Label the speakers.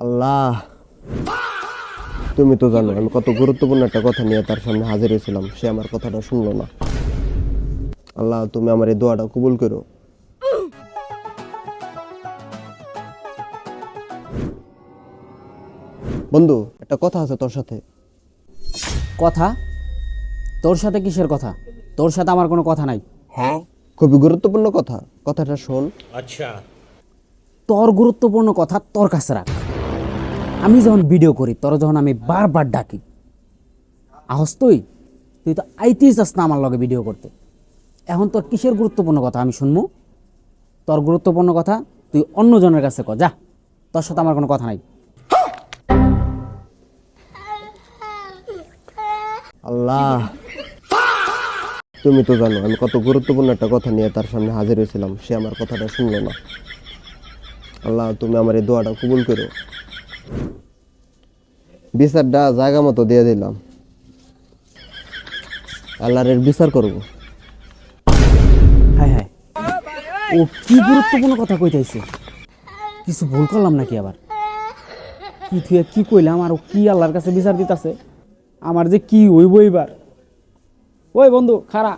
Speaker 1: আল্লাহ, তুমি তো জানো আমি কত গুরুত্বপূর্ণ একটা কথা নিয়ে তার সামনে হাজির হয়েছিলাম, সে আমার কথাটা শুনলো না। আল্লাহ, তুমি আমার এই দোয়াটা কবুল করো। বন্ধু, একটা কথা আছে তোর সাথে।
Speaker 2: কথা? তোর সাথে কিসের কথা? তোর সাথে আমার কোনো কথা নাই।
Speaker 1: খুবই গুরুত্বপূর্ণ কথা, কথাটা শোন।
Speaker 2: তোর গুরুত্বপূর্ণ কথা তোর কাছে রাখ। আমি যখন ভিডিও করি, তোর যখন আমি বারবার ডাকি, আহস তুই তুই তো আইতেই চাস না আমার লগে ভিডিও করতে। এখন তোর কিসের গুরুত্বপূর্ণ কথা আমি শুনবো? তোর গুরুত্বপূর্ণ কথা তুই অন্যজনের কাছে ক, যা। তোর সাথে আমার কোনো কথা নাই।
Speaker 1: আল্লাহ, তুমি তো জানো আমি কত গুরুত্বপূর্ণ একটা কথা নিয়ে তার সামনে হাজির হয়েছিলাম, সে আমার কথাটা শুনলো না। আল্লাহ, তুমি আমার এই দোয়াটা কবুল করো। বিচারটা জায়গা মতো দিয়ে দিলাম, আল্লাহর এর বিচার করবো।
Speaker 2: হ্যাঁ হ্যাঁ, ও কি গুরুত্বপূর্ণ কথা কইতেছে? কিছু ভুল করলাম নাকি আবার? কি তুই কি কইলাম আর ও কি আল্লাহর কাছে বিচার দিতেছে? আমার যে কি হইব এবার? ওই বন্ধু খারা,